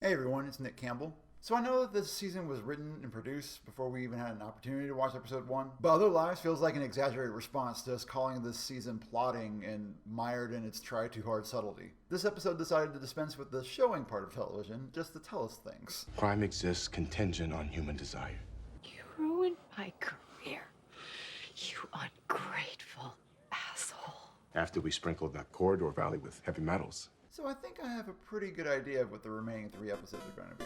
Hey everyone, it's Nick Campbell. So I know that this season was written and produced before we even had an opportunity to watch episode 1, but Other Lives feels like an exaggerated response to us calling this season plotting and mired in its try-too-hard subtlety. This episode decided to dispense with the showing part of television just to tell us things. Crime exists contingent on human desire. You ruined my career. You ungrateful asshole. After we sprinkled that corridor valley with heavy metals. So I think I have a pretty good idea of what the remaining 3 episodes are going to be.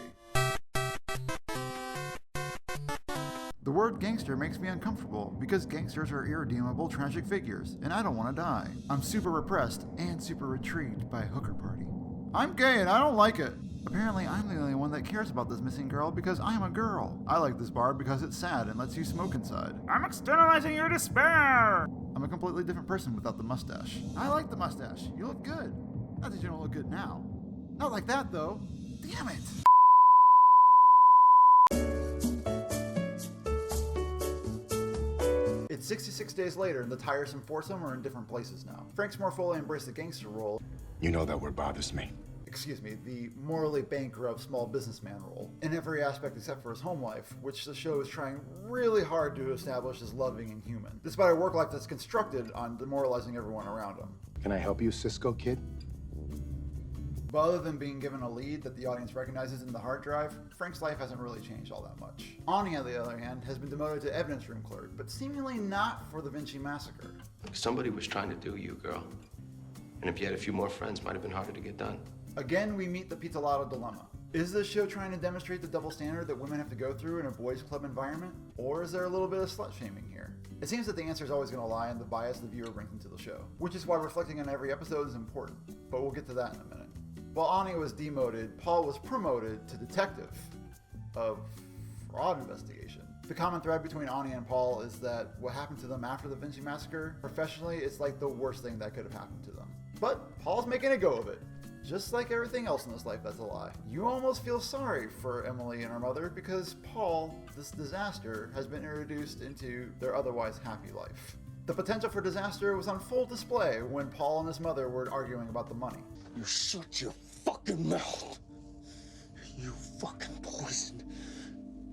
The word gangster makes me uncomfortable because gangsters are irredeemable, tragic figures, and I don't want to die. I'm super repressed and super intrigued by Hooker Party. I'm gay and I don't like it. Apparently I'm the only one that cares about this missing girl because I'm a girl. I like this bar because it's sad and lets you smoke inside. I'm externalizing your despair! I'm a completely different person without the mustache. I like the mustache. You look good. Not that you don't look good now. Not like that, though. Damn it! It's 66 days later, and the tiresome foursome are in different places now. Frank's more fully embraced the gangster role. You know that word bothers me. Excuse me, the morally bankrupt small businessman role, in every aspect except for his home life, which the show is trying really hard to establish as loving and human, despite a work life that's constructed on demoralizing everyone around him. Can I help you, Cisco Kid? But other than being given a lead that the audience recognizes in the hard drive, Frank's life hasn't really changed all that much. Ani, on the other hand, has been demoted to evidence room clerk, but seemingly not for the Vinci Massacre. Somebody was trying to do you, girl. And if you had a few more friends, might have been harder to get done. Again, we meet the Pizzolato dilemma. Is this show trying to demonstrate the double standard that women have to go through in a boys' club environment? Or is there a little bit of slut-shaming here? It seems that the answer is always going to lie in the bias the viewer brings into the show, which is why reflecting on every episode is important, but we'll get to that in a minute. While Ani was demoted, Paul was promoted to detective of fraud investigation. The common thread between Ani and Paul is that what happened to them after the Vinci Massacre, professionally, it's like the worst thing that could have happened to them. But Paul's making a go of it. Just like everything else in this life that's a lie. You almost feel sorry for Emily and her mother because Paul, this disaster, has been introduced into their otherwise happy life. The potential for disaster was on full display when Paul and his mother were arguing about the money. You shut your fucking mouth. You fucking poison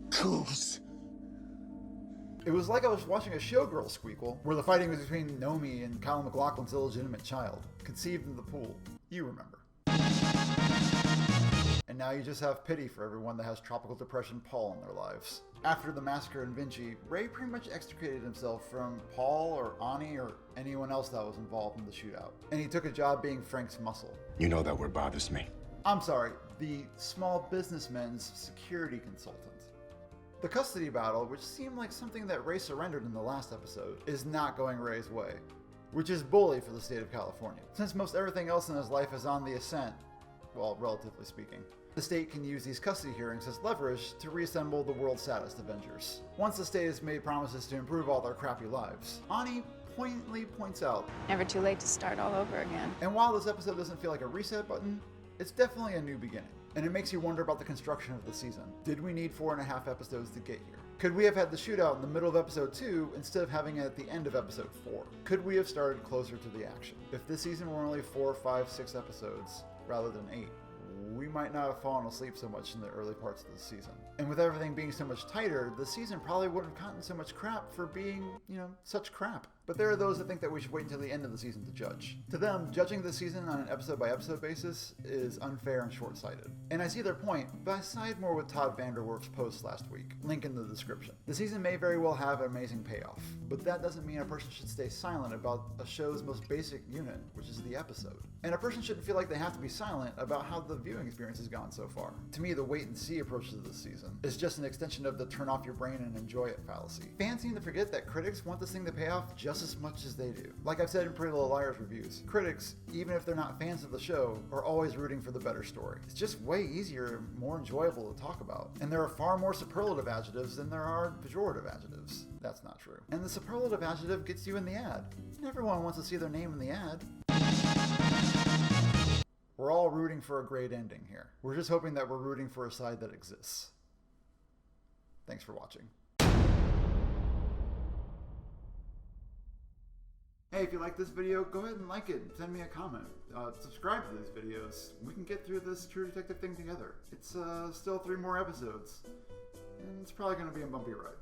goose. It was like I was watching a Showgirl squeakle, where the fighting was between Nomi and Kyle MacLachlan's illegitimate child, conceived in the pool. You remember. And now you just have pity for everyone that has tropical depression Paul in their lives. After the massacre in Vinci, Ray pretty much extricated himself from Paul or Ani or anyone else that was involved in the shootout. And he took a job being Frank's muscle. You know that word bothers me. I'm sorry, the small businessman's security consultant. The custody battle, which seemed like something that Ray surrendered in the last episode, is not going Ray's way, which is bully for the state of California. Since most everything else in his life is on the ascent, well, relatively speaking, the state can use these custody hearings as leverage to reassemble the world's saddest Avengers. Once the state has made promises to improve all their crappy lives, Ani poignantly points out, Never too late to start all over again. and while this episode doesn't feel like a reset button, it's definitely a new beginning. And it makes you wonder about the construction of the season. Did we need 4.5 episodes to get here? Could we have had the shootout in the middle of episode 2 instead of having it at the end of episode 4? Could we have started closer to the action? If this season were only 4, 5, 6 episodes rather than 8, we might not have fallen asleep so much in the early parts of the season. And with everything being so much tighter, the season probably wouldn't have gotten so much crap for being, such crap. But there are those that think that we should wait until the end of the season to judge. To them, judging the season on an episode-by-episode basis is unfair and short-sighted. And I see their point, but I side more with Todd Vanderwerf's post last week. Link in the description. The season may very well have an amazing payoff, but that doesn't mean a person should stay silent about a show's most basic unit, which is the episode. And a person shouldn't feel like they have to be silent about how the viewing experience has gone so far. To me, the wait-and-see approach to this season is just an extension of the turn off your brain and enjoy it fallacy. Fans seem to forget that critics want this thing to pay off just as much as they do. Like I've said in Pretty Little Liars reviews, critics, even if they're not fans of the show, are always rooting for the better story. It's just way easier and more enjoyable to talk about. And there are far more superlative adjectives than there are pejorative adjectives. That's not true. And the superlative adjective gets you in the ad. And everyone wants to see their name in the ad. We're all rooting for a great ending here. We're just hoping that we're rooting for a side that exists. Thanks for watching. Hey, if you like this video, go ahead and like it and send me a comment. Subscribe to these videos. We can get through this True Detective thing together. It's still 3 more episodes, and it's probably going to be a bumpy ride.